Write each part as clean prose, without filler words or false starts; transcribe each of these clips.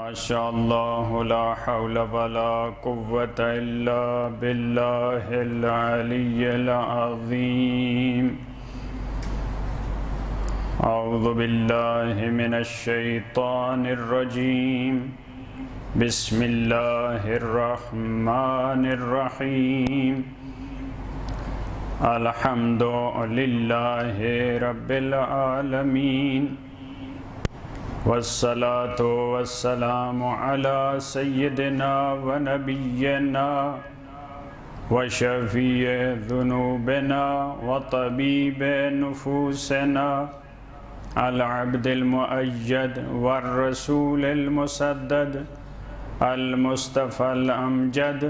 ما شاء الله لا حول ولا قوة إلا بالله العلي العظيم. أعوذ بالله من الشيطان الرجيم. بسم الله الرحمن الرحيم. الحمد لله رب العالمين، والصلاة والسلام على سيدنا ونبينا وشفيع ذنوبنا وطبيب نفوسنا العبد المؤيد والرسول المسدد المصطفى الأمجد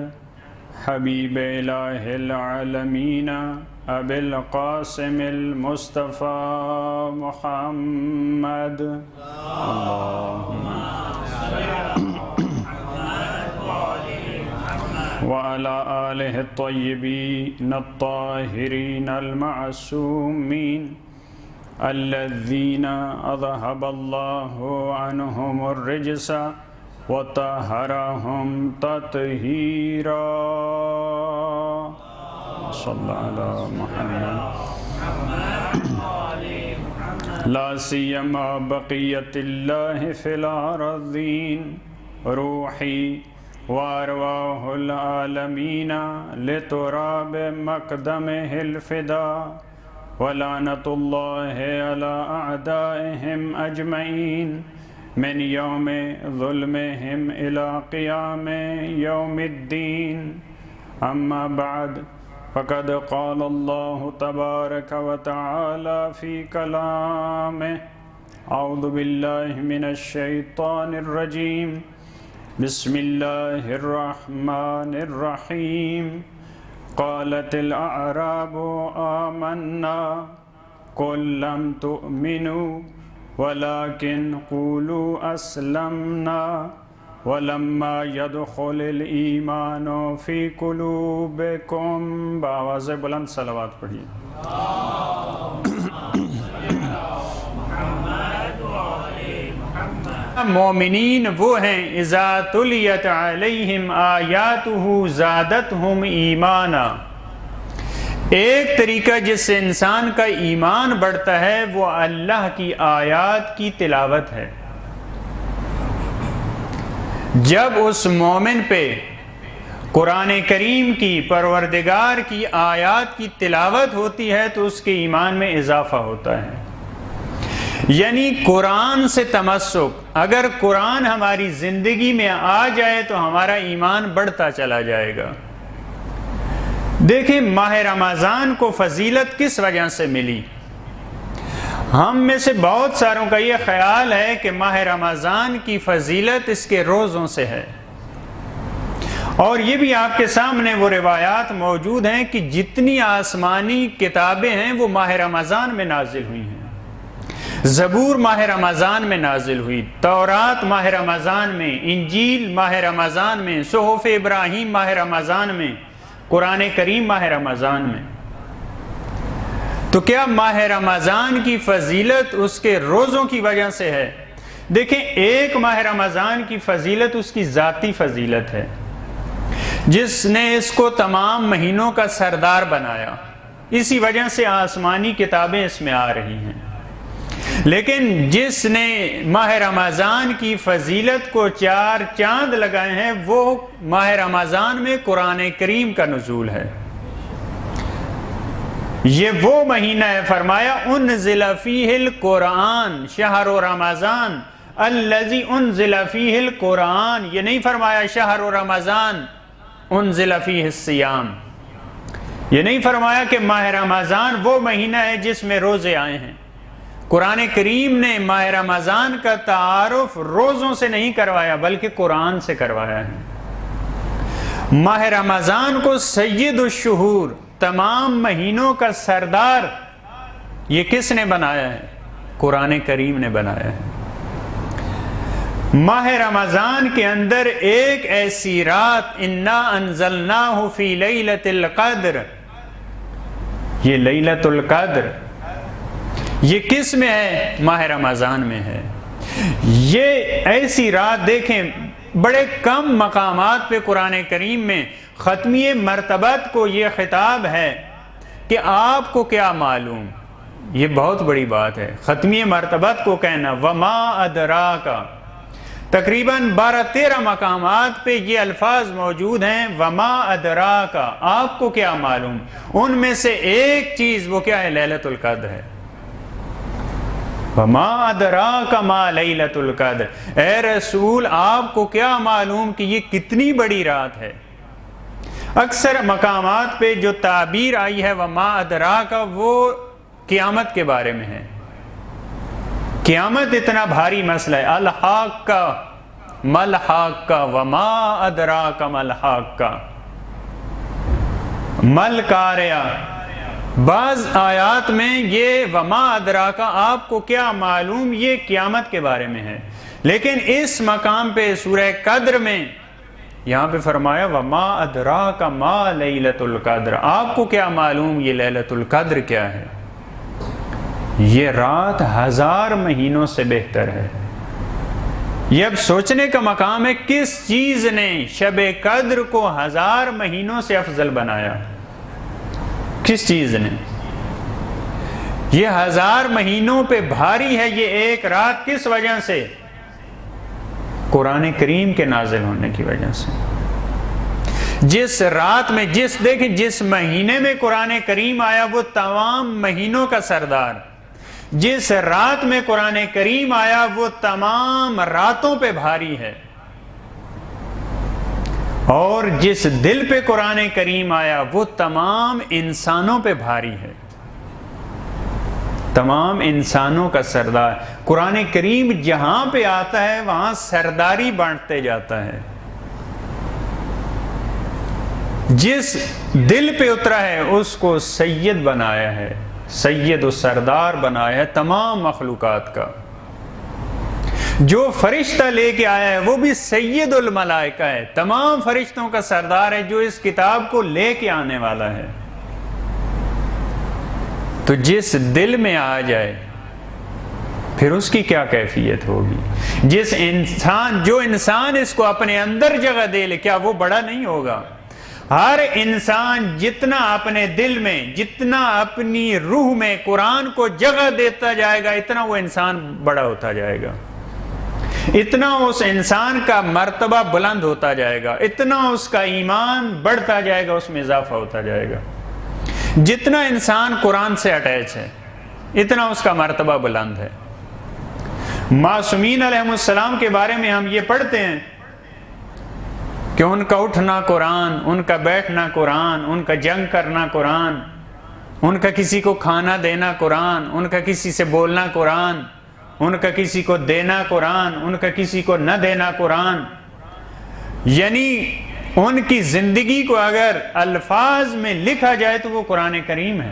حبيب إله العالمين أبي القاسم المصطفى محمد. اللهم وعلى آله الطيبين الطاهرين المعصومين الذين أذهب الله عنهم الرجس وطهرهم تطهيرا. صلى على محمد. لا سيما بقية الله في الأرضين روحي وأرواح العالمين لتراب مقدمه الفداء، ولعنة الله على أعدائهم أجمعين من يوم ظلمهم إلى قيام يوم الدين. أما بعد، فقد قال الله تبارك وتعالى في كلامه: أعوذ بالله من الشيطان الرجيم. بسم الله الرحمن الرحيم. قالت الأعراب آمنا قل لم تؤمنوا ولكن قولوا أسلمنا ولما يدخل الإيمان في قلوبكم. بآواز بلند صلوات پڑھیے. مومنین وہ ہیں اذا تلیت علیہم آیاتہ زادتہم ایمانا. ایک طریقہ جس سے انسان کا ایمان بڑھتا ہے وہ اللہ کی آیات کی تلاوت ہے. جب اس مومن پہ قرآن کریم کی، پروردگار کی آیات کی تلاوت ہوتی ہے تو اس کے ایمان میں اضافہ ہوتا ہے. یعنی قرآن سے تمسک، اگر قرآن ہماری زندگی میں آ جائے تو ہمارا ایمان بڑھتا چلا جائے گا. دیکھیں ماہ رمضان کو فضیلت کس وجہ سے ملی. ہم میں سے بہت ساروں کا یہ خیال ہے کہ ماہ رمضان کی فضیلت اس کے روزوں سے ہے، اور یہ بھی آپ کے سامنے وہ روایات موجود ہیں کہ جتنی آسمانی کتابیں ہیں وہ ماہ رمضان میں نازل ہوئی ہیں. زبور ماہ رمضان میں نازل ہوئی، تورات ماہ رمضان میں، انجیل ماہ رمضان میں، صحف ابراہیم ماہ رمضان میں، قرآن کریم ماہ رمضان میں. تو کیا ماہ رمضان کی فضیلت اس کے روزوں کی وجہ سے ہے؟ دیکھیں، ایک ماہ رمضان کی فضیلت اس کی ذاتی فضیلت ہے، جس نے اس کو تمام مہینوں کا سردار بنایا. اسی وجہ سے آسمانی کتابیں اس میں آ رہی ہیں. لیکن جس نے ماہ رمضان کی فضیلت کو 4 چاند لگائے ہیں وہ ماہ رمضان میں قرآن کریم کا نزول ہے. یہ وہ مہینہ ہے، فرمایا انزل فیہ القرآن شہر رمضان الذی انزل فیہ القرآن. یہ نہیں فرمایا شہر رمضان انزل فیہ الصیام. یہ نہیں فرمایا کہ ماہ رمضان وہ مہینہ ہے جس میں روزے آئے ہیں. قرآن کریم نے ماہ رمضان کا تعارف روزوں سے نہیں کروایا بلکہ قرآن سے کروایا ہے. ماہ رمضان کو سید الشہور، تمام مہینوں کا سردار، یہ کس نے بنایا ہے؟ قرآن کریم نے بنایا ہے. ماہ رمضان کے اندر ایک ایسی رات انا انزلناہ فی لیلۃ القدر، یہ لیلۃ القدر یہ کس میں ہے؟ ماہ رمضان میں ہے. یہ ایسی رات دیکھیں، بڑے کم مقامات پہ قرآن کریم میں ختمی مرتبت کو یہ خطاب ہے کہ آپ کو کیا معلوم. یہ بہت بڑی بات ہے، ختمی مرتبت کو کہنا. وما ادراک، تقریباً 12-13 مقامات پہ یہ الفاظ موجود ہیں. وما ادراک، آپ کو کیا معلوم. ان میں سے ایک چیز وہ کیا ہے؟ لیلۃ القدر ہے. وما ادراک ما لیلۃ القدر، اے رسول آپ کو کیا معلوم کہ یہ کتنی بڑی رات ہے. اکثر مقامات پہ جو تعبیر آئی ہے وما ادراک، وہ قیامت کے بارے میں ہے. قیامت اتنا بھاری مسئلہ ہے. الحاقہ ملحاقہ وما ادراک ملحاقہ مل قاریہ. بعض آیات میں یہ وما ادراک آپ کو کیا معلوم یہ قیامت کے بارے میں ہے، لیکن اس مقام پہ سورہ قدر میں یہاں پہ فرمایا وما ادراک ما لیلۃ القدر، آپ کو کیا معلوم یہ لیلۃ القدر کیا ہے. یہ رات 1000 مہینوں سے بہتر ہے. یہ اب سوچنے کا مقام ہے کس چیز نے شب قدر کو 1000 مہینوں سے افضل بنایا. کس چیز نے؟ یہ 1000 مہینوں پہ بھاری ہے یہ ایک رات. کس وجہ سے؟ قرآن کریم کے نازل ہونے کی وجہ سے. جس رات میں دیکھیں جس مہینے میں قرآن کریم آیا وہ تمام مہینوں کا سردار. جس رات میں قرآن کریم آیا وہ تمام راتوں پہ بھاری ہے. اور جس دل پہ قرآن کریم آیا وہ تمام انسانوں پہ بھاری ہے. تمام انسانوں کا سردار. قرآن کریم جہاں پہ آتا ہے وہاں سرداری بانٹتے جاتا ہے. جس دل پہ اترا ہے اس کو سید بنایا ہے، سید و سردار بنایا ہے تمام مخلوقات کا. جو فرشتہ لے کے آیا ہے وہ بھی سید الملائکہ ہے، تمام فرشتوں کا سردار ہے جو اس کتاب کو لے کے آنے والا ہے. تو جس دل میں آ جائے پھر اس کی کیا کیفیت ہوگی. جو انسان اس کو اپنے اندر جگہ دے لے کیا وہ بڑا نہیں ہوگا؟ ہر انسان جتنا اپنے دل میں، جتنا اپنی روح میں قرآن کو جگہ دیتا جائے گا اتنا وہ انسان بڑا ہوتا جائے گا، اتنا اس انسان کا مرتبہ بلند ہوتا جائے گا، اتنا اس کا ایمان بڑھتا جائے گا، اس میں اضافہ ہوتا جائے گا. جتنا انسان قرآن سے اٹیچ ہے اتنا اس کا مرتبہ بلند ہے. معصومین علیہ السلام کے بارے میں ہم یہ پڑھتے ہیں کہ ان کا اٹھنا قرآن، ان کا بیٹھنا قرآن، ان کا جنگ کرنا قرآن، ان کا کسی کو کھانا دینا قرآن، ان کا کسی سے بولنا قرآن، ان کا کسی کو دینا قرآن، ان کا کسی کو نہ دینا قرآن. یعنی ان کی زندگی کو اگر الفاظ میں لکھا جائے تو وہ قرآن کریم ہے،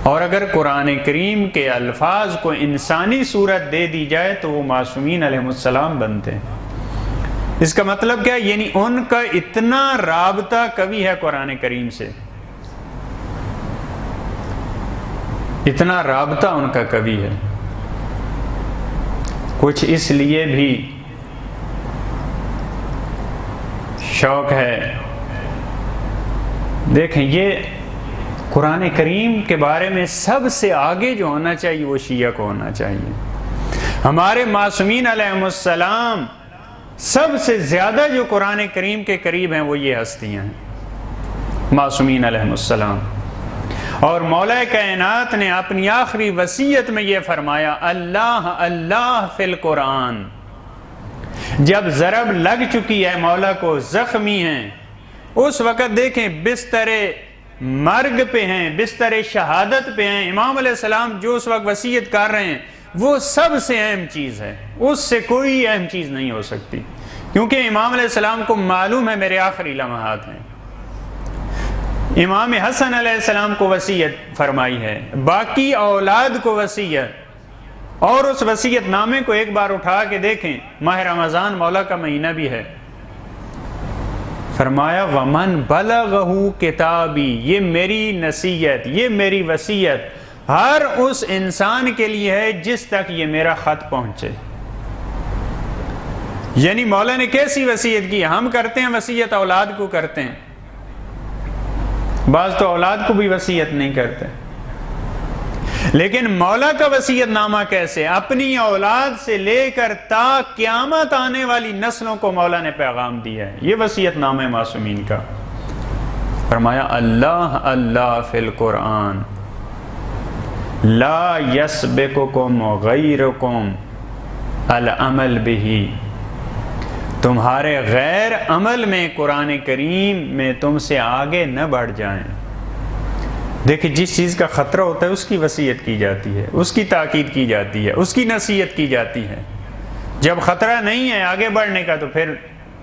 اور اگر قرآن کریم کے الفاظ کو انسانی صورت دے دی جائے تو وہ معصومین علیہ السلام بنتے ہیں. اس کا مطلب کیا؟ یعنی ان کا اتنا رابطہ قوی ہے قرآن کریم سے، اتنا رابطہ ان کا قوی ہے. کچھ اس لیے بھی شوق ہے. دیکھیں یہ قرآن کریم کے بارے میں سب سے آگے جو ہونا چاہیے وہ شیعہ کو ہونا چاہیے. ہمارے معصومین علیہ السلام سب سے زیادہ جو قرآن کریم کے قریب ہیں وہ یہ ہستیاں ہیں، معصومین علیہ السلام. اور مولا کائنات نے اپنی آخری وصیت میں یہ فرمایا اللہ اللہ فی القرآن. جب ضرب لگ چکی ہے مولا کو، زخمی ہیں، اس وقت دیکھیں بستر مرگ پہ ہیں، بستر شہادت پہ ہیں. امام علیہ السلام جو اس وقت وصیت کر رہے ہیں وہ سب سے اہم چیز ہے، اس سے کوئی اہم چیز نہیں ہو سکتی، کیونکہ امام علیہ السلام کو معلوم ہے میرے آخری لمحات ہیں. امام حسن علیہ السلام کو وصیت فرمائی ہے، باقی اولاد کو وصیت. اور اس وصیت نامے کو ایک بار اٹھا کے دیکھیں، ماہ رمضان مولا کا مہینہ بھی ہے. فرمایا ومن بلغہ کتابی، یہ میری نصیحت، یہ میری وصیت ہر اس انسان کے لیے ہے جس تک یہ میرا خط پہنچے. یعنی مولا نے کیسی وصیت کی؟ ہم کرتے ہیں وصیت اولاد کو کرتے ہیں، بعض تو اولاد کو بھی وصیت نہیں کرتے، لیکن مولا کا وصیت نامہ کیسے؟ اپنی اولاد سے لے کر تا قیامت آنے والی نسلوں کو مولا نے پیغام دیا ہے. یہ وصیت نامہ معصومین کا. فرمایا اللہ اللہ فی القرآن لا یسبقکم غیرکم العمل بہ، تمہارے غیر عمل میں قرآن کریم میں تم سے آگے نہ بڑھ جائیں. دیکھیں جس چیز کا خطرہ ہوتا ہے اس کی وصیت کی جاتی ہے، اس کی تاکید کی جاتی ہے، اس کی نصیحت کی جاتی ہے. جب خطرہ نہیں ہے آگے بڑھنے کا تو پھر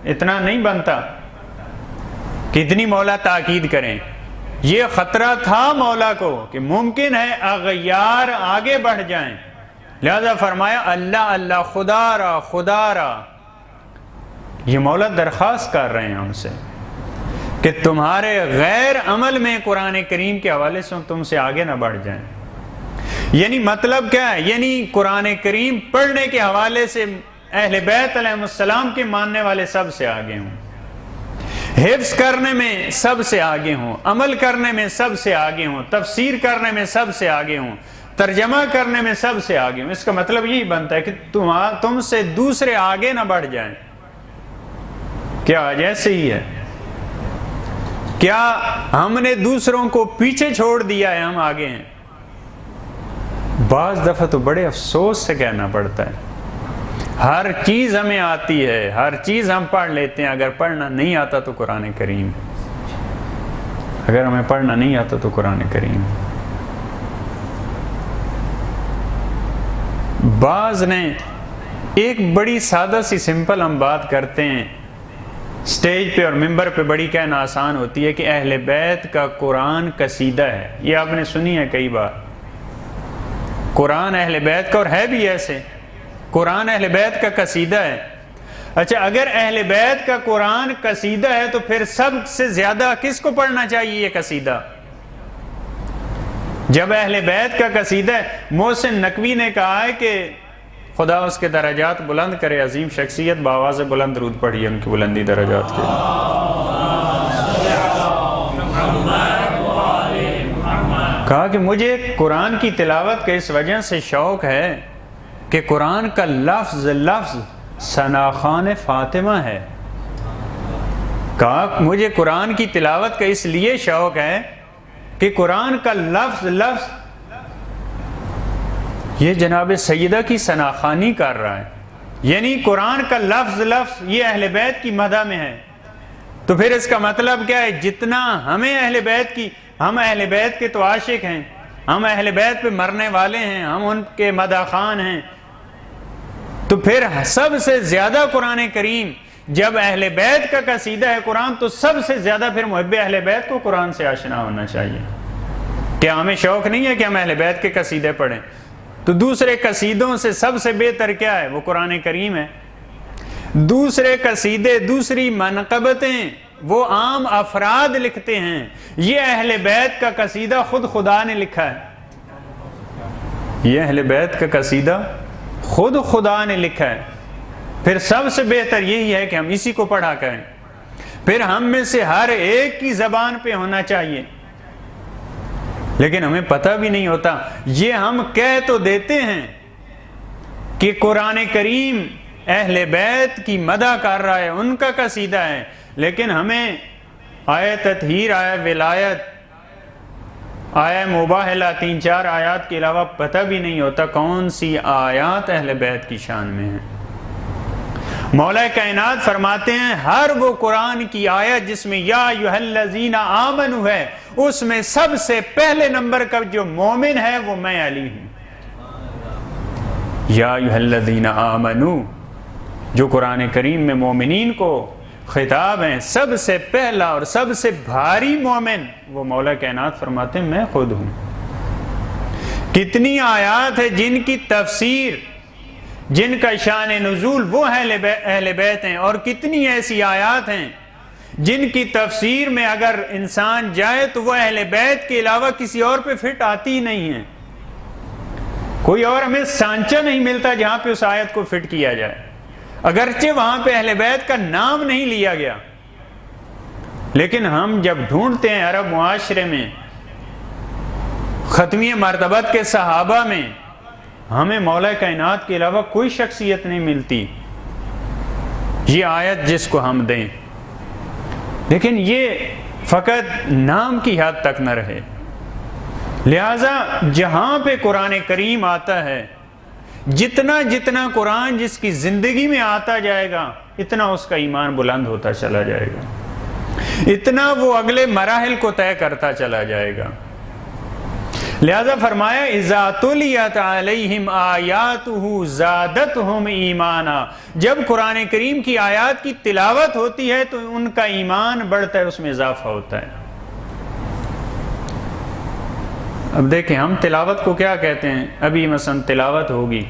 اتنا نہیں بنتا کہ اتنی مولا تاکید کریں. یہ خطرہ تھا مولا کو کہ ممکن ہے اغیار آگے بڑھ جائیں، لہذا فرمایا اللہ اللہ خدا را خدا را. یہ مولا درخواست کر رہے ہیں ہم سے کہ تمہارے غیر عمل میں قرآن کریم کے حوالے سے تم سے آگے نہ بڑھ جائیں. یعنی مطلب کیا ہے؟ یعنی قرآن کریم پڑھنے کے حوالے سے اہل بیت علیہ السلام کے ماننے والے سب سے آگے ہوں، حفظ کرنے میں سب سے آگے ہوں، عمل کرنے میں سب سے آگے ہوں، تفسیر کرنے میں سب سے آگے ہوں، ترجمہ کرنے میں سب سے آگے ہوں. اس کا مطلب یہی بنتا ہے کہ تم سے دوسرے آگے نہ بڑھ جائیں. کیا جیسے ہی ہے؟ کیا ہم نے دوسروں کو پیچھے چھوڑ دیا ہے؟ ہم آگے ہیں. بعض دفعہ تو بڑے افسوس سے کہنا پڑتا ہے ہر چیز ہمیں آتی ہے، ہر چیز ہم پڑھ لیتے ہیں، اگر پڑھنا نہیں آتا تو قرآن کریم. اگر ہمیں پڑھنا نہیں آتا تو قرآن کریم. بعض نے ایک بڑی سادہ سی سمپل ہم بات کرتے ہیں اسٹیج پہ اور ممبر پہ، بڑی کہنا آسان ہوتی ہے کہ اہل بیت کا قرآن قصیدہ ہے. یہ آپ نے سنی ہے کئی بار. قرآن اہل بیت کا، اور ہے بھی ایسے، قرآن اہل بیت کا قصیدہ ہے. اچھا اگر اہل بیت کا قرآن قصیدہ ہے تو پھر سب سے زیادہ کس کو پڑھنا چاہیے یہ قصیدہ؟ جب اہل بیت کا قصیدہ ہے، محسن نقوی نے کہا ہے کہ خدا اس کے درجات بلند کرے، عظیم شخصیت، بآواز بلند درود پڑھیے ان کی بلندی درجات کے. کہا کہ مجھے قرآن کی تلاوت کا اس وجہ سے شوق ہے کہ قرآن کا لفظ لفظ ثناخوان فاطمہ ہے. کہا مجھے قرآن کی تلاوت کا اس لیے شوق ہے کہ قرآن کا لفظ لفظ یہ جناب سیدہ کی ثناخوانی کر رہا ہے. یعنی قرآن کا لفظ لفظ یہ اہل بیت کی مدح میں ہے. تو پھر اس کا مطلب کیا ہے؟ جتنا ہمیں اہل بیت کی، ہم اہل بیت کے تو عاشق ہیں، ہم اہل بیت پہ مرنے والے ہیں، ہم ان کے مدح خان ہیں، تو پھر سب سے زیادہ قرآن کریم جب اہل بیت کا قصیدہ ہے قرآن، تو سب سے زیادہ پھر محب اہل بیت کو قرآن سے آشنا ہونا چاہیے. کیا ہمیں شوق نہیں ہے کہ ہم اہل بیت کے قصیدے پڑھیں؟ تو دوسرے قصیدوں سے سب سے بہتر کیا ہے؟ وہ قرآن کریم ہے. دوسرے قصیدے، دوسری منقبتیں وہ عام افراد لکھتے ہیں، یہ اہل بیت کا قصیدہ خود خدا نے لکھا ہے. یہ اہل بیت کا قصیدہ خود خدا نے لکھا ہے. پھر سب سے بہتر یہی ہے کہ ہم اسی کو پڑھا کریں. پھر ہم میں سے ہر ایک کی زبان پہ ہونا چاہیے. لیکن ہمیں پتہ بھی نہیں ہوتا. یہ ہم کہہ تو دیتے ہیں کہ قرآن کریم اہل بیت کی مدح کر رہا ہے، ان کا قصیدہ ہے، لیکن ہمیں آیہ تطہیر، آیہ ولایت، آیہ مباہلہ، 3-4 آیات کے علاوہ پتہ بھی نہیں ہوتا کون سی آیات اہل بیت کی شان میں ہیں. مولا کائنات فرماتے ہیں ہر وہ قرآن کی آیت جس میں یا ایھا الذین آمنوا ہے، اس میں سب سے پہلے نمبر کا جو مومن ہے وہ میں علی ہوں. یا ایھا الذین آمنوا، جو قرآن کریم میں مومنین کو خطاب ہیں، سب سے پہلا اور سب سے بھاری مومن وہ مولا کائنات فرماتے ہیں میں خود ہوں. کتنی آیات ہیں جن کی تفسیر، جن کا شان نزول وہ اہل بیت ہیں، اور کتنی ایسی آیات ہیں جن کی تفسیر میں اگر انسان جائے تو وہ اہل بیت کے علاوہ کسی اور پہ فٹ آتی ہی نہیں ہیں. کوئی اور ہمیں سانچہ نہیں ملتا جہاں پہ اس آیت کو فٹ کیا جائے، اگرچہ وہاں پہ اہل بیت کا نام نہیں لیا گیا، لیکن ہم جب ڈھونڈتے ہیں عرب معاشرے میں ختمی مرتبت کے صحابہ میں، ہمیں مولا کائنات کے علاوہ کوئی شخصیت نہیں ملتی یہ آیت جس کو ہم دیں، لیکن یہ فقط نام کی حد تک نہ رہے۔ لہٰذا جہاں پہ قرآن کریم آتا ہے، جتنا جتنا قرآن جس کی زندگی میں آتا جائے گا، اتنا اس کا ایمان بلند ہوتا چلا جائے گا، اتنا وہ اگلے مراحل کو طے کرتا چلا جائے گا۔ لہذا فرمایا اذا تلیت علیہم آیاتہ زادتہم ایمانا، جب قرآن کریم کی آیات کی تلاوت ہوتی ہے تو ان کا ایمان بڑھتا ہے، اس میں اضافہ ہوتا ہے۔ اب دیکھیں ہم تلاوت کو کیا کہتے ہیں، ابھی مثلا تلاوت ہوگی،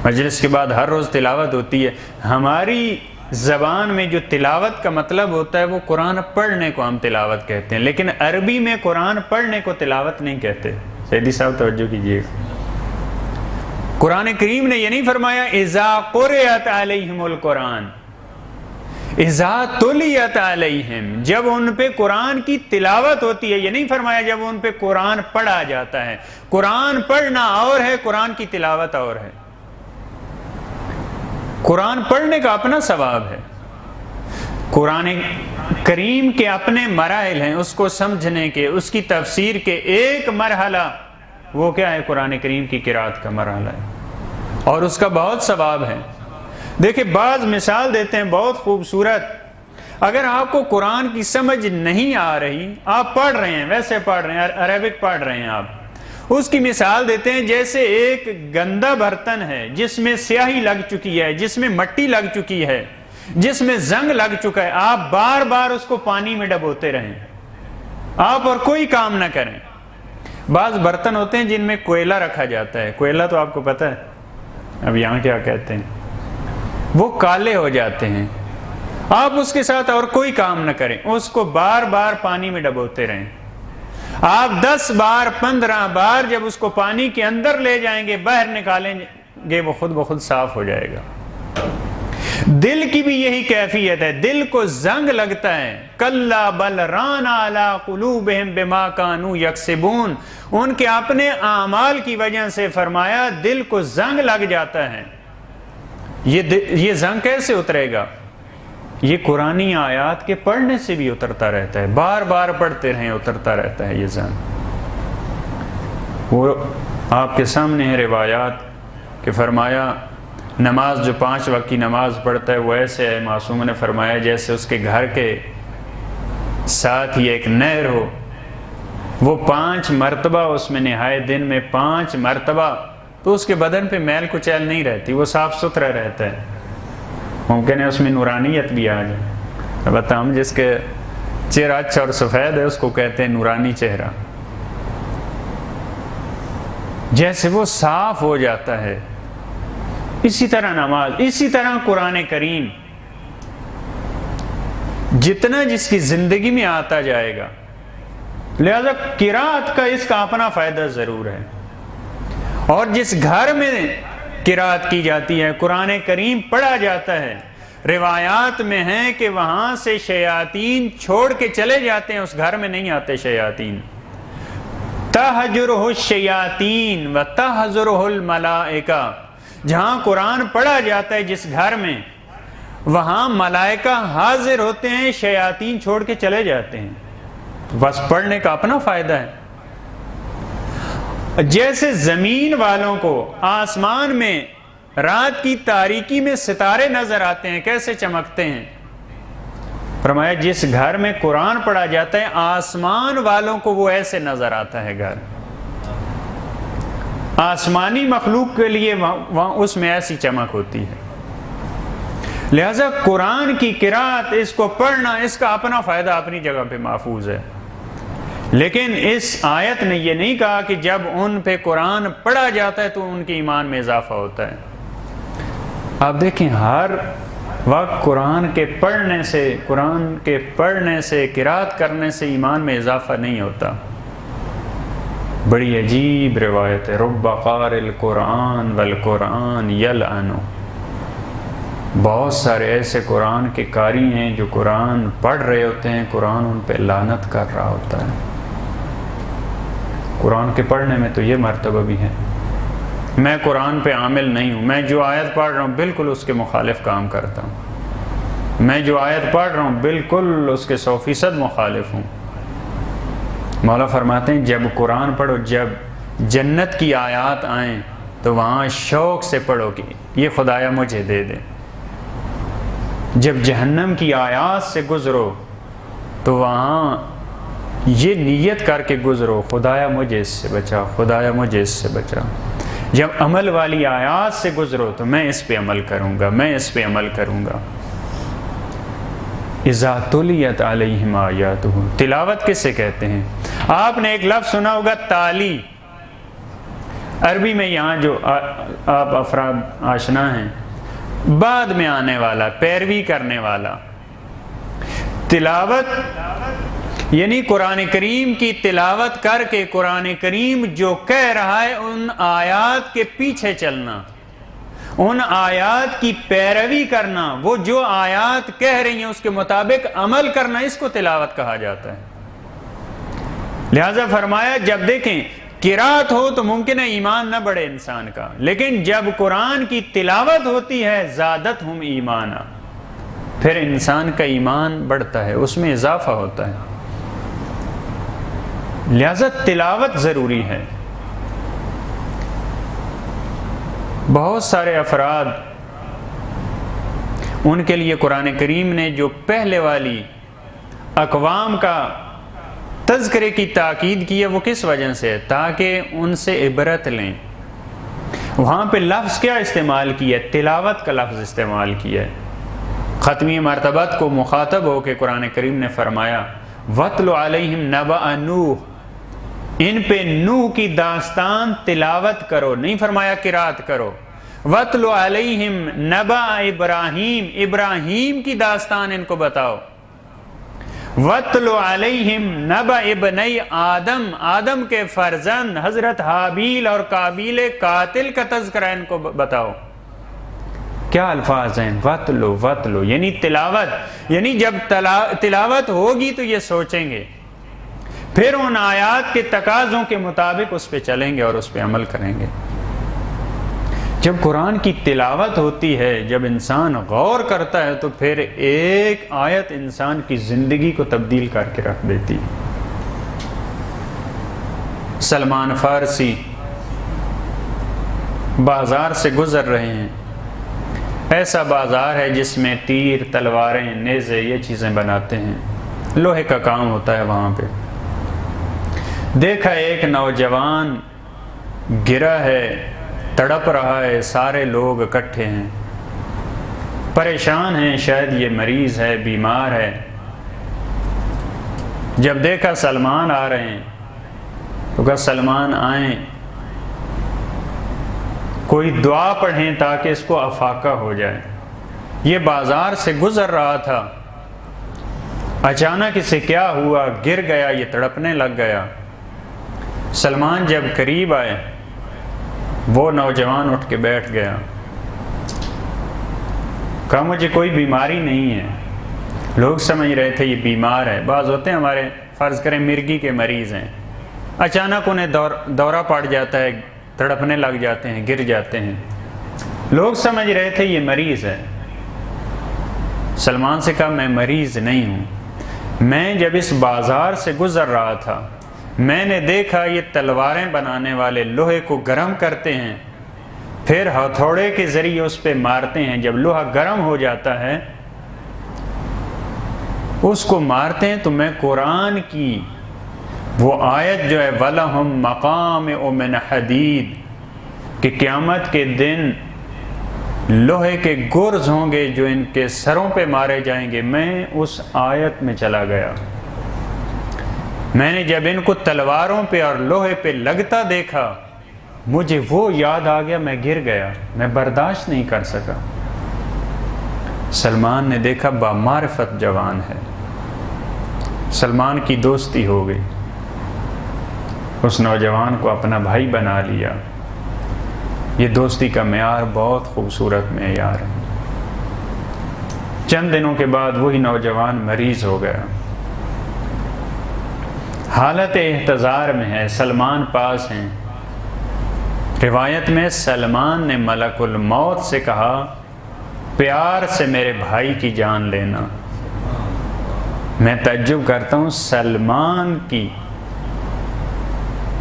مجلس کے بعد ہر روز تلاوت ہوتی ہے، ہماری زبان میں جو تلاوت کا مطلب ہوتا ہے وہ قرآن پڑھنے کو ہم تلاوت کہتے ہیں، لیکن عربی میں قرآن پڑھنے کو تلاوت نہیں کہتے۔ سیدی صاحب توجہ کیجیے، قرآن کریم نے یہ نہیں فرمایا اذا قرئت علیہم القرآن، اذا تلیت علیہم، جب ان پہ قرآن کی تلاوت ہوتی ہے، یہ نہیں فرمایا جب ان پہ قرآن پڑھا جاتا ہے۔ قرآن پڑھنا اور ہے، قرآن کی تلاوت اور ہے۔ قرآن پڑھنے کا اپنا ثواب ہے، قرآن کریم کے اپنے مراحل ہیں، اس کو سمجھنے کے، اس کی تفسیر کے ایک مرحلہ وہ کیا ہے، قرآن کریم کی قرأت کا مرحلہ ہے، اور اس کا بہت ثواب ہے۔ دیکھیں بعض مثال دیتے ہیں بہت خوبصورت، اگر آپ کو قرآن کی سمجھ نہیں آ رہی، آپ پڑھ رہے ہیں، ویسے پڑھ رہے ہیں، عربک پڑھ رہے ہیں، آپ اس کی مثال دیتے ہیں جیسے ایک گندا برتن ہے جس میں سیاہی لگ چکی ہے، جس میں مٹی لگ چکی ہے، جس میں زنگ لگ چکا ہے، آپ بار بار اس کو پانی میں ڈبوتے رہیں، آپ اور کوئی کام نہ کریں۔ بعض برتن ہوتے ہیں جن میں کوئلہ رکھا جاتا ہے، کوئلہ تو آپ کو پتہ ہے اب یہاں کیا کہتے ہیں، وہ کالے ہو جاتے ہیں، آپ اس کے ساتھ اور کوئی کام نہ کریں، اس کو بار بار پانی میں ڈبوتے رہیں، آپ 10 بار 15 بار جب اس کو پانی کے اندر لے جائیں گے، باہر نکالیں گے، وہ خود بخود صاف ہو جائے گا۔ دل کی بھی یہی کیفیت ہے، دل کو زنگ لگتا ہے، کلا بل ران علی قلوبہم بما کانوا یکسبون، ان کے اپنے اعمال کی وجہ سے فرمایا دل کو زنگ لگ جاتا ہے۔ یہ زنگ کیسے اترے گا؟ یہ قرآنی آیات کے پڑھنے سے بھی اترتا رہتا ہے، بار بار پڑھتے رہیں اترتا رہتا ہے یہ زنگ۔ وہ آپ کے سامنے ہے روایات کہ فرمایا نماز جو 5 وقت کی نماز پڑھتا ہے وہ ایسے ہے، معصوم نے فرمایا جیسے اس کے گھر کے ساتھ ہی ایک نہر ہو، وہ 5 مرتبہ اس میں نہائے، دن میں 5 مرتبہ، تو اس کے بدن پہ میل کچیل نہیں رہتی، وہ صاف ستھرا رہتا ہے۔ ممکن ہے اس میں نورانیت بھی آ جائے، البتہ ہم جس کے چہرہ اچھا اور سفید ہے اس کو کہتے ہیں نورانی چہرہ، جیسے وہ صاف ہو جاتا ہے، اسی طرح نماز، اسی طرح قرآن کریم جتنا جس کی زندگی میں آتا جائے گا۔ لہذا قرأت کا اس کا اپنا فائدہ ضرور ہے، اور جس گھر میں قرأت کی جاتی ہے، قرآن کریم پڑھا جاتا ہے، روایات میں ہیں کہ وہاں سے شیاطین چھوڑ کے چلے جاتے ہیں، اس گھر میں نہیں آتے شیاطین۔ تہجرہ الشیاطین و تحضرہ الملائکہ، جہاں قرآن پڑھا جاتا ہے جس گھر میں، وہاں ملائکہ حاضر ہوتے ہیں، شیاطین چھوڑ کے چلے جاتے ہیں۔ بس پڑھنے کا اپنا فائدہ ہے۔ جیسے زمین والوں کو آسمان میں رات کی تاریکی میں ستارے نظر آتے ہیں، کیسے چمکتے ہیں، فرمایا جس گھر میں قرآن پڑھا جاتا ہے آسمان والوں کو وہ ایسے نظر آتا ہے گھر، آسمانی مخلوق کے لیے وہاں اس میں ایسی چمک ہوتی ہے۔ لہذا قرآن کی قرأت، اس کو پڑھنا، اس کا اپنا فائدہ اپنی جگہ پہ محفوظ ہے، لیکن اس آیت نے یہ نہیں کہا کہ جب ان پہ قرآن پڑھا جاتا ہے تو ان کے ایمان میں اضافہ ہوتا ہے۔ آپ دیکھیں ہر وقت قرآن کے پڑھنے سے قرأت کرنے سے ایمان میں اضافہ نہیں ہوتا۔ بڑی عجیب روایت ہے، رب قارئ القرآن والقرآن یلعن، بہت سارے ایسے قرآن کے قاری ہیں جو قرآن پڑھ رہے ہوتے ہیں، قرآن ان پہ لعنت کر رہا ہوتا ہے۔ قرآن کے پڑھنے میں تو یہ مرتبہ بھی ہے، میں قرآن پہ عامل نہیں ہوں، میں جو آیت پڑھ رہا ہوں بالکل اس کے مخالف کام کرتا ہوں، میں جو آیت پڑھ رہا ہوں بالکل اس کے 100% مخالف ہوں۔ مولا فرماتے ہیں جب قرآن پڑھو، جب جنت کی آیات آئیں تو وہاں شوق سے پڑھو کہ یہ خدایا مجھے دے دے، جب جہنم کی آیات سے گزرو تو وہاں یہ نیت کر کے گزرو خدایا مجھے اس سے بچا، خدایا مجھے اس سے بچا۔ جب عمل والی آیات سے گزرو تو میں اس پہ عمل کروں گا، میں اس پہ عمل کروں گا۔ اذا تلیت علیہم آیاتہ، تلاوت کس سے کہتے ہیں؟ آپ نے ایک لفظ سنا ہوگا تالی، عربی میں یہاں جو آپ افراد آشنا ہیں، بعد میں آنے والا، پیروی کرنے والا۔ تلاوت یعنی قرآن کریم کی تلاوت کر کے قرآن کریم جو کہہ رہا ہے ان آیات کے پیچھے چلنا، ان آیات کی پیروی کرنا، وہ جو آیات کہہ رہی ہیں اس کے مطابق عمل کرنا، اس کو تلاوت کہا جاتا ہے۔ لہذا فرمایا جب دیکھیں قرات ہو تو ممکن ہے ایمان نہ بڑھے انسان کا، لیکن جب قرآن کی تلاوت ہوتی ہے زادتہم ایمانا، پھر انسان کا ایمان بڑھتا ہے، اس میں اضافہ ہوتا ہے۔ لہذا تلاوت ضروری ہے۔ بہت سارے افراد ان کے لیے قرآن کریم نے جو پہلے والی اقوام کا تذکرے کی تاکید کی ہے وہ کس وجہ سے ہے؟ تاکہ ان سے عبرت لیں۔ وہاں پہ لفظ کیا استعمال کیا ہے؟ تلاوت کا لفظ استعمال کیا ہے۔ ختمی مرتبت کو مخاطب ہو کے قرآن کریم نے فرمایا وَاتْلُ عَلَيْهِمْ نَبَأَ نوح، ان پہ نوح کی داستان تلاوت کرو، نہیں فرمایا قرات کرو۔ وَاتْلُ عَلَيْهِمْ نَبَأَ ابراہیم، ابراہیم کی داستان ان کو بتاؤ۔ وَاتْلُ عَلَيْهِمْ نَبَأَ ابْنَيْ آدم، آدم کے فرزند حضرت حابیل اور قابیل قاتل کا تذکرہ ان کو بتاؤ۔ کیا الفاظ ہیں؟ وَاتْلُ، وَاتْلُ یعنی تلاوت، یعنی جب تلاوت ہوگی تو یہ سوچیں گے، پھر ان آیات کے تقاضوں کے مطابق اس پہ چلیں گے اور اس پہ عمل کریں گے۔ جب قرآن کی تلاوت ہوتی ہے، جب انسان غور کرتا ہے تو پھر ایک آیت انسان کی زندگی کو تبدیل کر کے رکھ دیتی۔ سلمان فارسی بازار سے گزر رہے ہیں، ایسا بازار ہے جس میں تیر، تلواریں، نیزے یہ چیزیں بناتے ہیں، لوہے کا کام ہوتا ہے وہاں پہ۔ دیکھا ایک نوجوان گرا ہے، تڑپ رہا ہے، سارے لوگ اکٹھے ہیں، پریشان ہیں، شاید یہ مریض ہے، بیمار ہے۔ جب دیکھا سلمان آ رہے ہیں تو کہا سلمان آئیں، کوئی دعا پڑھیں تاکہ اس کو افاقہ ہو جائے۔ یہ بازار سے گزر رہا تھا، اچانک اسے کیا ہوا، گر گیا، یہ تڑپنے لگ گیا۔ سلمان جب قریب آئے وہ نوجوان اٹھ کے بیٹھ گیا، کہا مجھے کوئی بیماری نہیں ہے۔ لوگ سمجھ رہے تھے یہ بیمار ہے، بعض ہوتے ہیں ہمارے فرض کریں مرگی کے مریض ہیں، اچانک انہیں دورہ پڑ جاتا ہے، تڑپنے لگ جاتے ہیں، گر جاتے ہیں، لوگ سمجھ رہے تھے یہ مریض ہے۔ سلمان سے کہا میں مریض نہیں ہوں، میں جب اس بازار سے گزر رہا تھا میں نے دیکھا یہ تلواریں بنانے والے لوہے کو گرم کرتے ہیں، پھر ہتھوڑے کے ذریعے اس پہ مارتے ہیں، جب لوہا گرم ہو جاتا ہے اس کو مارتے ہیں، تو میں قرآن کی وہ آیت جو ہے وَلَهُمْ مَقَامِعُ مِنْ حَدِيدٍ کہ قیامت کے دن لوہے کے گرز ہوں گے جو ان کے سروں پہ مارے جائیں گے، میں اس آیت میں چلا گیا۔ میں نے جب ان کو تلواروں پہ اور لوہے پہ لگتا دیکھا مجھے وہ یاد آ گیا، میں گر گیا، میں برداشت نہیں کر سکا۔ سلمان نے دیکھا بامعرفت جوان ہے، سلمان کی دوستی ہو گئی۔ اس نوجوان کو اپنا بھائی بنا لیا۔ یہ دوستی کا معیار بہت خوبصورت معیار ہے۔ چند دنوں کے بعد وہی نوجوان مریض ہو گیا، حالت احتضار میں ہے، سلمان پاس ہیں۔ روایت میں سلمان نے ملک الموت سے کہا پیار سے میرے بھائی کی جان لینا۔ میں تعجب کرتا ہوں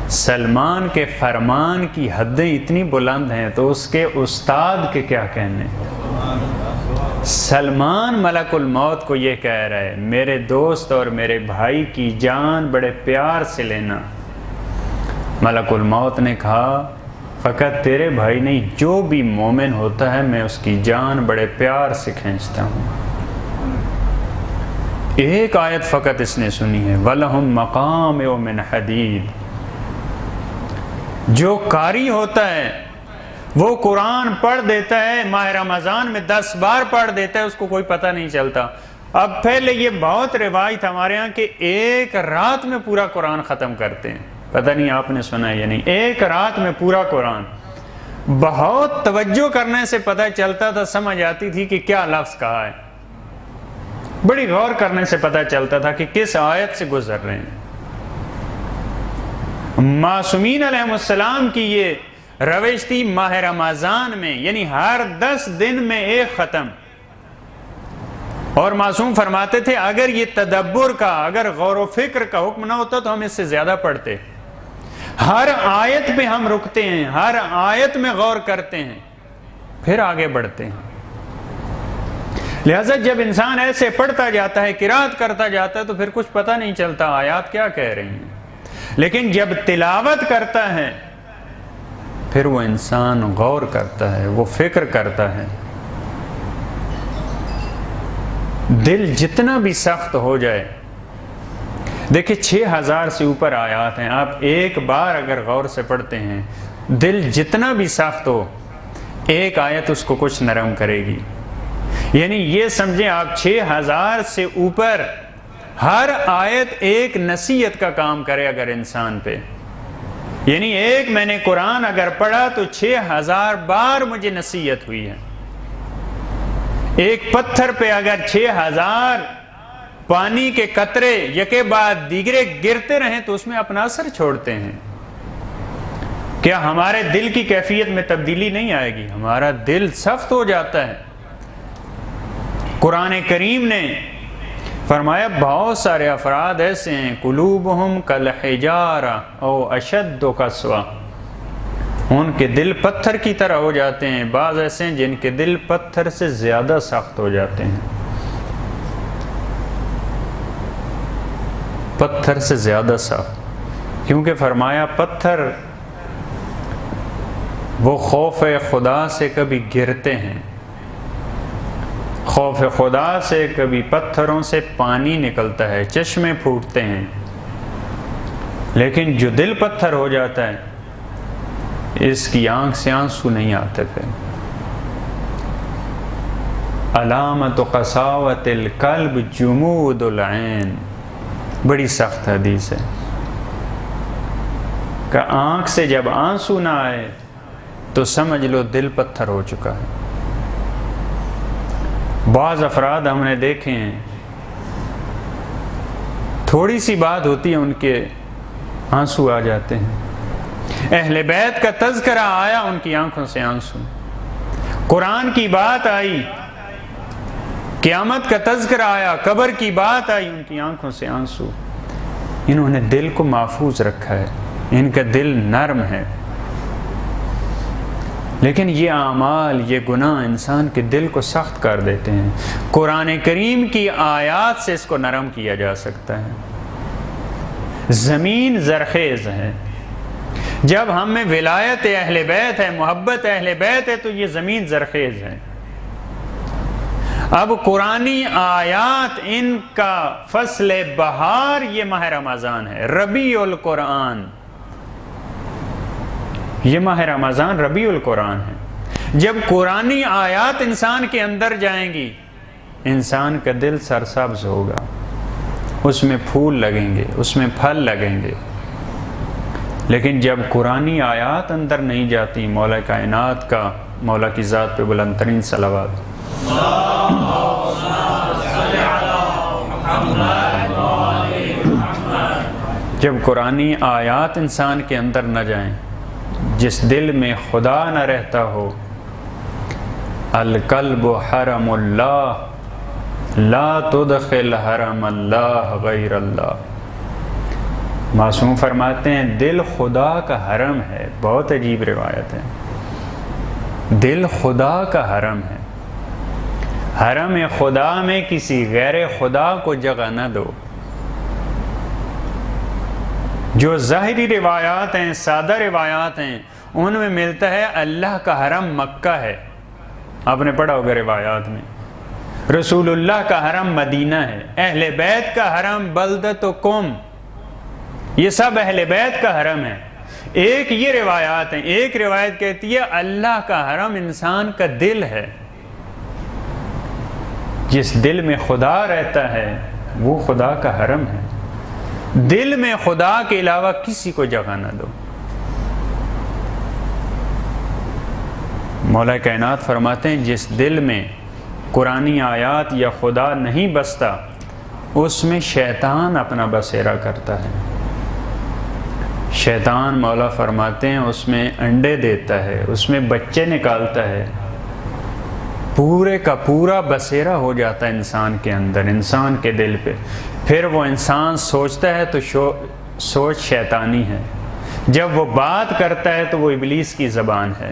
سلمان کے فرمان کی حدیں اتنی بلند ہیں تو اس کے استاد کے کیا کہنے۔ سلمان ملک الموت کو یہ کہہ رہا ہے میرے دوست اور میرے بھائی کی جان بڑے پیار سے لینا۔ ملک الموت نے کہا فقط تیرے بھائی نہیں، جو بھی مومن ہوتا ہے میں اس کی جان بڑے پیار سے کھینچتا ہوں۔ ایک آیت فقط اس نے سنی ہے، وَلَهُمْ مَقَامِعُ مِنْ حَدِيدٍ۔ جو قاری ہوتا ہے وہ قرآن پڑھ دیتا ہے، ماہ رمضان میں 10 بار پڑھ دیتا ہے، اس کو کوئی پتہ نہیں چلتا۔ اب پہلے یہ بہت روایت ہمارے ہاں کہ ایک رات میں پورا قرآن ختم کرتے ہیں، پتہ نہیں آپ نے سنا ہے یا نہیں، ایک رات میں پورا قرآن۔ بہت توجہ کرنے سے پتہ چلتا تھا، سمجھ آتی تھی کہ کیا لفظ کہا ہے، بڑی غور کرنے سے پتہ چلتا تھا کہ کس آیت سے گزر رہے ہیں۔ معصومین علیہ السلام کی یہ روش تھی، ماہ رمضان میں یعنی ہر 10 دن میں ایک ختم۔ اور معصوم فرماتے تھے اگر یہ تدبر کا، اگر غور و فکر کا حکم نہ ہوتا تو ہم اس سے زیادہ پڑھتے۔ ہر آیت پہ ہم رکتے ہیں، ہر آیت میں غور کرتے ہیں، پھر آگے بڑھتے ہیں۔ لہذا جب انسان ایسے پڑھتا جاتا ہے، قرات کرتا جاتا ہے، تو پھر کچھ پتہ نہیں چلتا آیات کیا کہہ رہی ہیں۔ لیکن جب تلاوت کرتا ہے پھر وہ انسان غور کرتا ہے، وہ فکر کرتا ہے۔ دل جتنا بھی سخت ہو جائے، دیکھیں 6000 سے اوپر آیات ہیں، آپ ایک بار اگر غور سے پڑھتے ہیں، دل جتنا بھی سخت ہو ایک آیت اس کو کچھ نرم کرے گی۔ یعنی یہ سمجھیں آپ 6000 سے اوپر ہر آیت ایک نصیحت کا کام کرے اگر انسان پہ، یعنی ایک میں نے قرآن اگر پڑھا تو 6000 بار مجھے نصیحت ہوئی ہے۔ ایک پتھر پہ اگر 6000 پانی کے قطرے یکے بعد دیگرے گرتے رہیں تو اس میں اپنا اثر چھوڑتے ہیں۔ کیا ہمارے دل کی کیفیت میں تبدیلی نہیں آئے گی؟ ہمارا دل سخت ہو جاتا ہے۔ قرآن کریم نے فرمایا بہت سارے افراد ایسے ہیں قلوبہم کالحجارہ او اشد قسوہ، ان کے دل پتھر کی طرح ہو جاتے ہیں۔ بعض ایسے ہیں جن کے دل پتھر سے زیادہ سخت ہو جاتے ہیں، پتھر سے زیادہ سخت، کیونکہ فرمایا پتھر وہ خوف خدا سے کبھی گرتے ہیں، خوف خدا سے کبھی پتھروں سے پانی نکلتا ہے، چشمے پھوٹتے ہیں، لیکن جو دل پتھر ہو جاتا ہے اس کی آنکھ سے آنسو نہیں آتے پھر۔ علامت قساوت القلب جمود العین، بڑی سخت حدیث ہے کہ آنکھ سے جب آنسو نہ آئے تو سمجھ لو دل پتھر ہو چکا ہے۔ بعض افراد ہم نے دیکھے ہیں تھوڑی سی بات ہوتی ہے ان کے آنسو آ جاتے ہیں، اہل بیت کا تذکرہ آیا ان کی آنکھوں سے آنسو، قرآن کی بات آئی، قیامت کا تذکرہ آیا، قبر کی بات آئی، ان کی آنکھوں سے آنسو۔ انہوں نے دل کو محفوظ رکھا ہے، ان کا دل نرم ہے، لیکن یہ اعمال، یہ گناہ انسان کے دل کو سخت کر دیتے ہیں۔ قرآن کریم کی آیات سے اس کو نرم کیا جا سکتا ہے۔ زمین زرخیز ہے، جب ہم میں ولایت اہل بیت ہے، محبت اہل بیت ہے تو یہ زمین زرخیز ہے۔ اب قرآنی آیات ان کا فصل بہار یہ ماہ رمضان ہے، ربیع القرآن، یہ ماہ رمضان ربیع القرآن ہے۔ جب قرآنی آیات انسان کے اندر جائیں گی انسان کا دل سرسبز ہوگا، اس میں پھول لگیں گے، اس میں پھل لگیں گے۔ لیکن جب قرآنی آیات اندر نہیں جاتی، مولا کائنات کا، مولا کی ذات پہ بلند ترین صلوات، جب قرآنی آیات انسان کے اندر نہ جائیں، جس دل میں خدا نہ رہتا ہو، القلب حرم اللہ لا تدخل حرم اللہ غیر اللہ۔ معصوم فرماتے ہیں دل خدا کا حرم ہے۔ بہت عجیب روایت ہے، دل خدا کا حرم ہے، حرم خدا میں کسی غیر خدا کو جگہ نہ دو۔ جو ظاہری روایات ہیں، سادہ روایات ہیں، ان میں ملتا ہے اللہ کا حرم مکہ ہے، آپ نے پڑھا ہوگا روایات میں، رسول اللہ کا حرم مدینہ ہے، اہل بیت کا حرم بلدت و قم، یہ سب اہل بیت کا حرم ہے۔ ایک یہ روایات ہیں، ایک روایت کہتی ہے اللہ کا حرم انسان کا دل ہے، جس دل میں خدا رہتا ہے وہ خدا کا حرم ہے۔ دل میں خدا کے علاوہ کسی کو جگہ نہ دو۔ مولا کائنات فرماتے ہیں جس دل میں قرآنی آیات یا خدا نہیں بستا، اس میں شیطان اپنا بسیرا کرتا ہے۔ شیطان مولا فرماتے ہیں اس میں انڈے دیتا ہے، اس میں بچے نکالتا ہے، پورے کا پورا بسیرا ہو جاتا ہے انسان کے اندر، انسان کے دل پہ۔ پھر وہ انسان سوچتا ہے تو سوچ شیطانی ہے، جب وہ بات کرتا ہے تو وہ ابلیس کی زبان ہے۔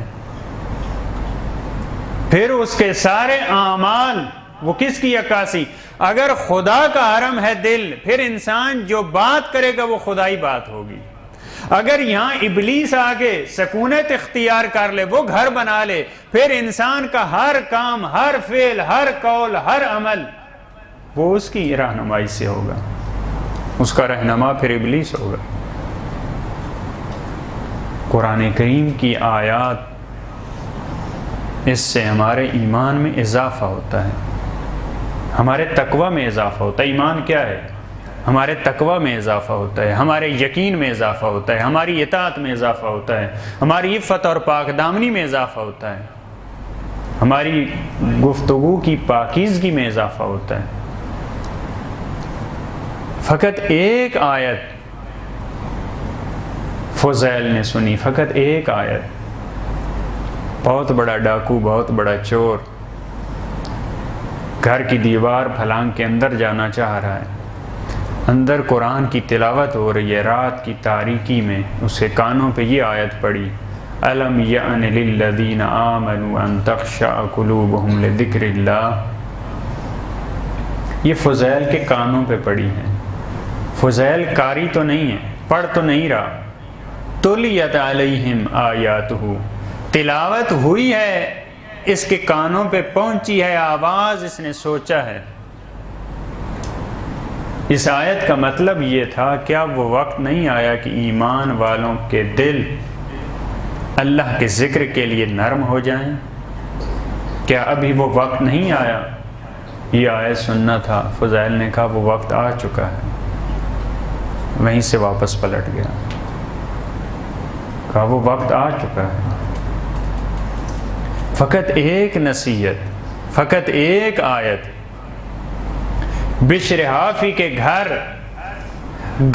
پھر اس کے سارے اعمال وہ کس کی عکاسی؟ اگر خدا کا حرم ہے دل، پھر انسان جو بات کرے گا وہ خدائی بات ہوگی۔ اگر یہاں ابلیس آگے سکونت اختیار کر لے، وہ گھر بنا لے، پھر انسان کا ہر کام، ہر فعل، ہر قول، ہر عمل وہ اس کی رہنمائی سے ہوگا، اس کا رہنما پھر ابلیس ہوگا۔ قرآن کریم کی آیات، اس سے ہمارے ایمان میں اضافہ ہوتا ہے، ہمارے تقوی میں اضافہ ہوتا ہے۔ ایمان کیا ہے؟ ہمارے تقوی میں اضافہ ہوتا ہے، ہمارے یقین میں اضافہ ہوتا ہے، ہماری اطاعت میں اضافہ ہوتا ہے، ہماری عفت اور پاک دامنی میں اضافہ ہوتا ہے، ہماری گفتگو کی پاکیزگی میں اضافہ ہوتا ہے۔ فقط ایک آیت فضیل نے سنی، فقط ایک آیت، بہت بڑا ڈاکو، بہت بڑا چور گھر کی دیوار پھلانگ کے اندر جانا چاہ رہا ہے، اندر قرآن کی تلاوت ہو رہی ہے، رات کی تاریکی میں اس کے کانوں پہ یہ آیت پڑی، أَلَمْ يَأْنِ لِلَّذِينَ آمَنُوا أَن تَخْشَعَ قُلُوبُهُمْ لِذِكْرِ اللَّهِ۔ یہ فضیل کے کانوں پہ پڑی ہے۔ فضیل قاری تو نہیں ہے، پڑھ تو نہیں رہا، تُلِيَتْ عَلَيْهِمْ آیَاتُهُ، تلاوت ہوئی ہے، اس کے کانوں پہ پہنچی ہے آواز، اس نے سوچا ہے۔ اس آیت کا مطلب یہ تھا، کیا وہ وقت نہیں آیا کہ ایمان والوں کے دل اللہ کے ذکر کے لیے نرم ہو جائیں؟ کیا ابھی وہ وقت نہیں آیا؟ یہ آیت سننا تھا۔ فضائل نے کہا وہ وقت آ چکا ہے، وہیں سے واپس پلٹ گیا، کہا وہ وقت آ چکا ہے۔ فقط ایک نصیحت، فقط ایک آیت۔ بشر حافی کے گھر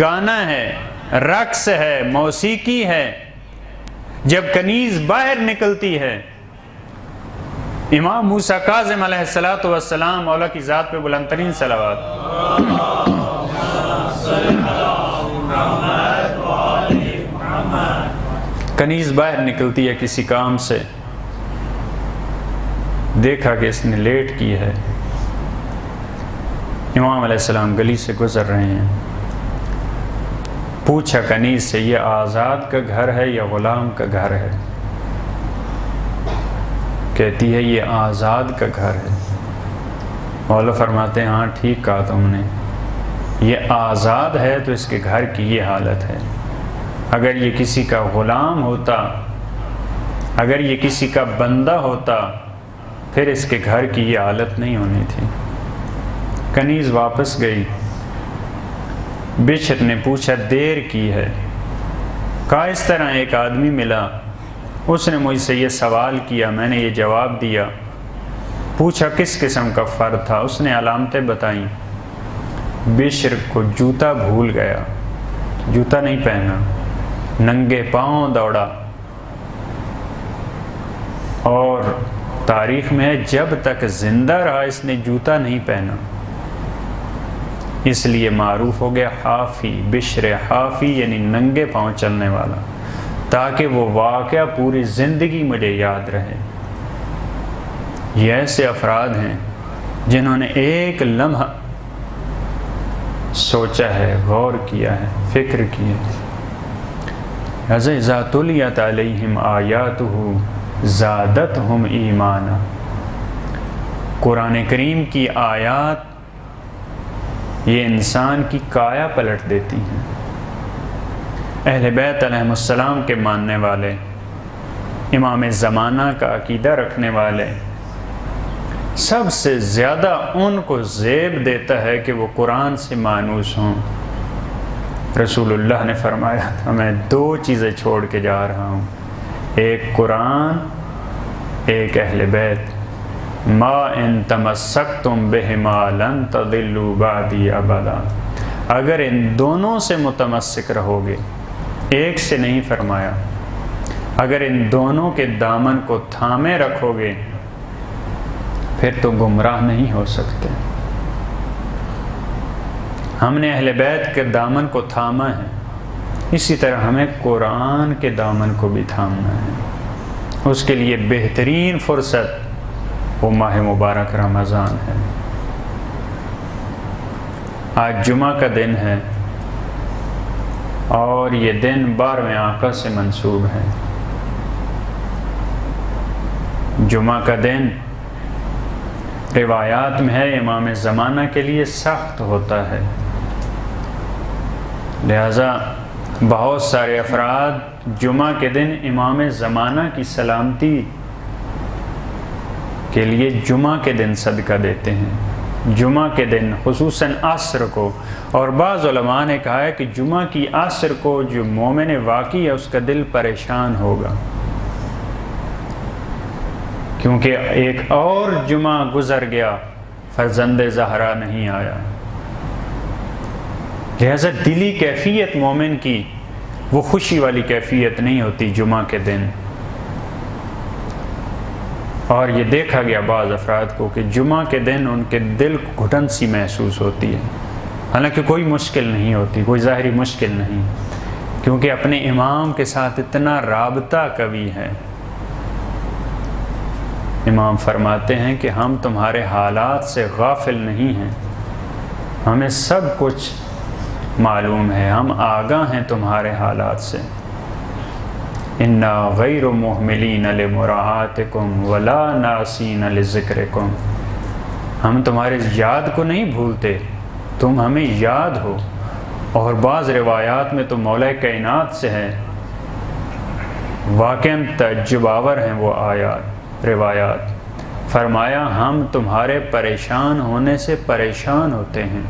گانا ہے، رقص ہے، موسیقی ہے، جب کنیز باہر نکلتی ہے، امام موسیٰ کاظم علیہ السلام، مولا کی ذات پہ بلند ترین صلوات، کنیز باہر نکلتی ہے کسی کام سے، دیکھا کہ اس نے لیٹ کی ہے، امام علیہ السلام گلی سے گزر رہے ہیں، پوچھا کنیز سے یہ آزاد کا گھر ہے یا غلام کا گھر ہے؟ کہتی ہے یہ آزاد کا گھر ہے۔ مولا فرماتے ہیں ہاں ٹھیک کہا تم نے، یہ آزاد ہے تو اس کے گھر کی یہ حالت ہے، اگر یہ کسی کا غلام ہوتا، اگر یہ کسی کا بندہ ہوتا، پھر اس کے گھر کی یہ حالت نہیں ہونی تھی۔ کنیز واپس گئی، بشر نے پوچھا دیر کی ہے؟ کہا اس طرح ایک آدمی ملا، اس نے مجھ سے یہ سوال کیا، میں نے یہ جواب دیا۔ پوچھا کس قسم کا فرد تھا، اس نے علامتیں بتائیں۔ بشر کو جوتا بھول گیا، جوتا نہیں پہنا، ننگے پاؤں دوڑا، اور تاریخ میں ہے جب تک زندہ رہا اس نے جوتا نہیں پہنا، اس لیے معروف ہو گیا حافی، بشر حافی یعنی ننگے پاؤں چلنے والا، تاکہ وہ واقعہ پوری زندگی مجھے یاد رہے۔ یہ ایسے افراد ہیں جنہوں نے ایک لمحہ سوچا ہے، غور کیا ہے، فکر کی ہے۔ اذا تلیت علیہم آیاتہ زادتہم ایمانا، قرآن کریم کی آیات یہ انسان کی کایا پلٹ دیتی ہیں۔ اہل بیت علیہ السلام کے ماننے والے، امام زمانہ کا عقیدہ رکھنے والے، سب سے زیادہ ان کو زیب دیتا ہے کہ وہ قرآن سے مانوس ہوں۔ رسول اللہ نے فرمایا تھا میں 2 چیزیں چھوڑ کے جا رہا ہوں، ایک قرآن، ایک اہل بیت۔ ما ان تمسکتم بہما لن تضلوا بعدی ابدا، اگر ان دونوں سے متمسک رہو گے، ایک سے نہیں فرمایا، اگر ان دونوں کے دامن کو تھامے رکھو گے پھر تو گمراہ نہیں ہو سکتے۔ ہم نے اہل بیت کے دامن کو تھاما ہے، اسی طرح ہمیں قرآن کے دامن کو بھی تھامنا ہے۔ اس کے لیے بہترین فرصت وہ ماہ مبارک رمضان ہے۔ آج جمعہ کا دن ہے اور یہ دن 12ویں آقا سے منسوب ہے۔ جمعہ کا دن روایات میں ہے امام زمانہ کے لیے سخت ہوتا ہے، لہذا بہت سارے افراد جمعہ کے دن امام زمانہ کی سلامتی کے لیے جمعہ کے دن صدقہ دیتے ہیں، جمعہ کے دن خصوصاً عصر کو، اور بعض علماء نے کہا ہے کہ جمعہ کی عصر کو جو مومن واقعی ہے اس کا دل پریشان ہوگا، کیونکہ ایک اور جمعہ گزر گیا، فرزند زہرا نہیں آیا۔ لہذا دلی کیفیت مومن کی وہ خوشی والی کیفیت نہیں ہوتی جمعہ کے دن، اور یہ دیکھا گیا بعض افراد کو کہ جمعہ کے دن ان کے دل کو گھٹن سی محسوس ہوتی ہے، حالانکہ کوئی مشکل نہیں ہوتی، کوئی ظاہری مشکل نہیں، کیونکہ اپنے امام کے ساتھ اتنا رابطہ قوی ہے۔ امام فرماتے ہیں کہ ہم تمہارے حالات سے غافل نہیں ہیں، ہمیں سب کچھ معلوم ہے، ہم آگاہ ہیں تمہارے حالات سے۔ انا غیر محملین لمراعاتکم ولا ناسین لذکرکم، ہم تمہارے یاد کو نہیں بھولتے، تم ہمیں یاد ہو۔ اور بعض روایات میں تو مولا کائنات سے ہے، واقعاً تعجب آور ہیں وہ آیات روایات۔ فرمایا ہم تمہارے پریشان ہونے سے پریشان ہوتے ہیں،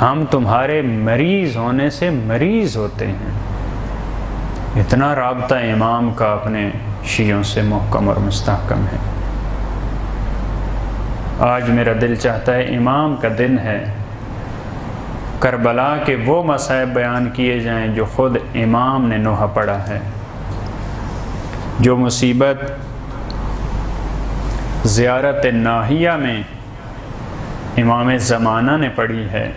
ہم تمہارے مریض ہونے سے مریض ہوتے ہیں۔ اتنا رابطہ امام کا اپنے شیعوں سے محکم اور مستحکم ہے۔ آج میرا دل چاہتا ہے امام کا دن ہے، کربلا کے وہ مصائب بیان کیے جائیں جو خود امام نے نوحہ پڑھا ہے۔ جو مصیبت زیارت ناہیہ میں امام زمانہ نے پڑھی ہے،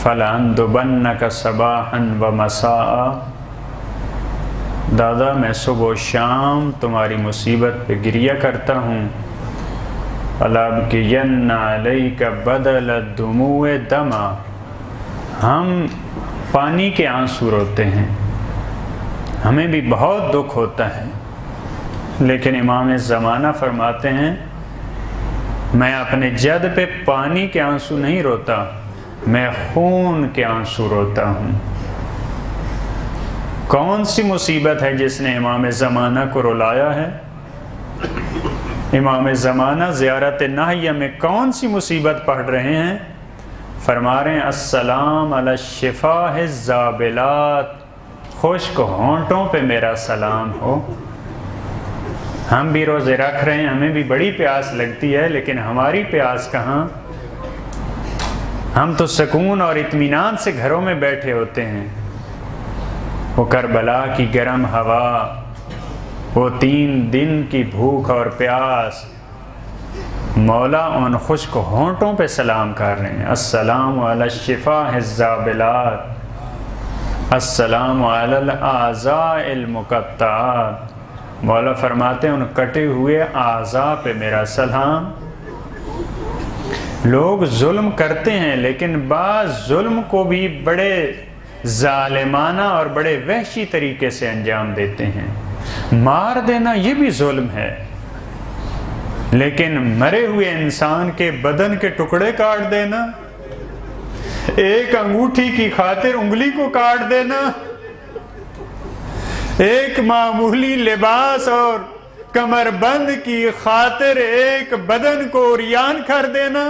فَلَأَنْدُبَنَّكَ صَبَاحًا وَمَسَاءً، دادا میں صبح و شام تمہاری مصیبت پہ گریہ کرتا ہوں۔ فَلَأَبْكِيَنَّ عَلَيْكَ بَدَلَ الدُّمُوعِ دَمًا، ہم پانی کے آنسو روتے ہیں، ہمیں بھی بہت دکھ ہوتا ہے، لیکن امام زمانہ فرماتے ہیں میں اپنے جد پہ پانی کے آنسو نہیں روتا، میں خون کے آنسو روتا ہوں۔ کون سی مصیبت ہے جس نے امام زمانہ کو رلایا ہے؟ امام زمانہ زیارت ناہیہ میں کون سی مصیبت پڑھ رہے ہیں فرما رہے ہیں السلام علی الشفاہ الزابلات، خشک ہونٹوں پہ میرا سلام ہو۔ ہم بھی روزے رکھ رہے ہیں، ہمیں بھی بڑی پیاس لگتی ہے، لیکن ہماری پیاس کہاں؟ ہم تو سکون اور اطمینان سے گھروں میں بیٹھے ہوتے ہیں۔ وہ کربلا کی گرم ہوا، وہ 3 دن کی بھوک اور پیاس، مولا ان خشک ہونٹوں پہ سلام کر رہے ہیں۔ السلام علی الشفاہ الزابلات، السلام علی الاعضاء المقطعات، مولا فرماتے ہیں ان کٹے ہوئے اعضاء پہ میرا سلام۔ لوگ ظلم کرتے ہیں، لیکن بعض ظلم کو بھی بڑے ظالمانہ اور بڑے وحشی طریقے سے انجام دیتے ہیں۔ مار دینا یہ بھی ظلم ہے، لیکن مرے ہوئے انسان کے بدن کے ٹکڑے کاٹ دینا، ایک انگوٹھی کی خاطر انگلی کو کاٹ دینا، ایک معمولی لباس اور کمر بند کی خاطر ایک بدن کو عریان کر دینا۔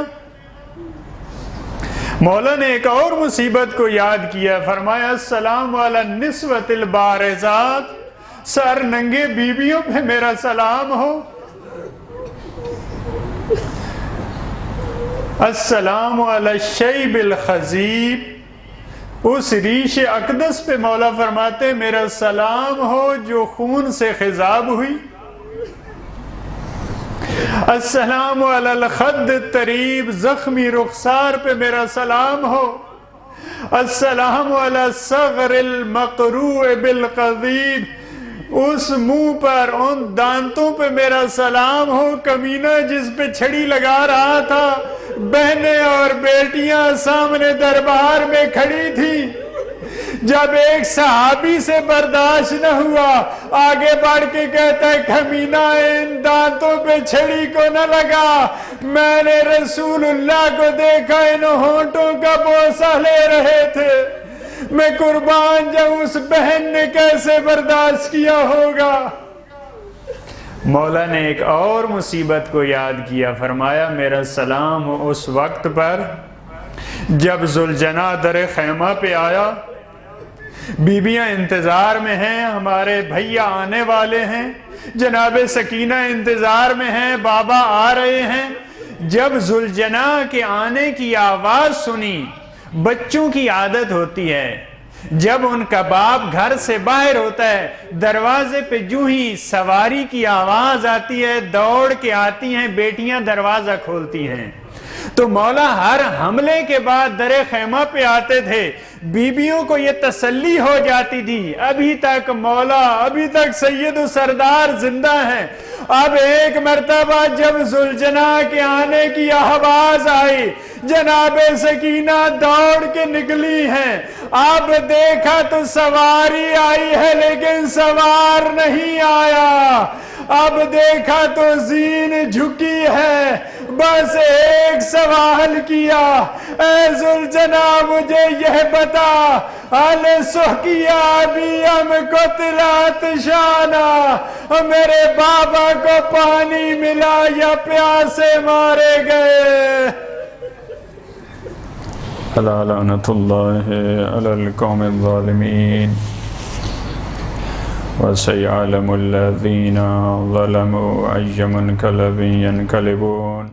مولا نے ایک اور مصیبت کو یاد کیا، فرمایا السلام علی النسوۃ البارزات، سر ننگے بیویوں پہ میرا سلام ہو۔ السلام علی الشیب الخضیب، اس ریش اقدس پہ مولا فرماتے میرا سلام ہو جو خون سے خضاب ہوئی۔ السلام علی الخد الطریب، زخمی رخسار پہ میرا سلام ہو۔ السلام علی الصغر المقروع بالقضیب، اس منہ پر ان دانتوں پہ میرا سلام ہو، کمینہ جس پہ چھڑی لگا رہا تھا، بہنیں اور بیٹیاں سامنے دربار میں کھڑی تھی۔ جب ایک صحابی سے برداشت نہ ہوا، آگے بڑھ کے کہتا ہے کمینہ ان دانتوں پہ چھڑی کو نہ لگا، میں نے رسول اللہ کو دیکھا ان ہونٹوں کا بوسہ لے رہے تھے، میں قربان جاؤں اس بہن نے کیسے برداشت کیا ہوگا۔ مولا نے ایک اور مصیبت کو یاد کیا، فرمایا میرا سلام ہو اس وقت پر جب ذوالجناح در خیمہ پہ آیا، بیبیاں انتظار میں ہیں، ہمارے بھیا آنے والے ہیں، جناب سکینہ انتظار میں ہیں، بابا آ رہے ہیں۔ جب ذوالجناح کے آنے کی آواز سنی، بچوں کی عادت ہوتی ہے جب ان کا باپ گھر سے باہر ہوتا ہے، دروازے پہ جو ہی سواری کی آواز آتی ہے دوڑ کے آتی ہیں، بیٹیاں دروازہ کھولتی ہیں۔ تو مولا ہر حملے کے بعد در خیمہ پہ آتے تھے، بیبیوں کو یہ تسلی ہو جاتی تھی ابھی تک مولا، ابھی تک سید و سردار زندہ ہیں۔ اب ایک مرتبہ جب ذوالجناح کے آنے کی آواز آئی، جناب سکینہ دوڑ کے نکلی ہیں، اب دیکھا تو سواری آئی ہے لیکن سوار نہیں آیا، اب دیکھا تو زین جھکی ہے، بس ایک سوال کیا، اے ذوالجناح مجھے یہ بتا، سحکیا ابھی ہم کو تلات شانہ، میرے بابا کو پانی ملا یا پیاسے مارے گئے؟ الا لعنت اللہ علی القوم الظالمین وسيعلم الذين ظلموا أي منقلب ينقلبون۔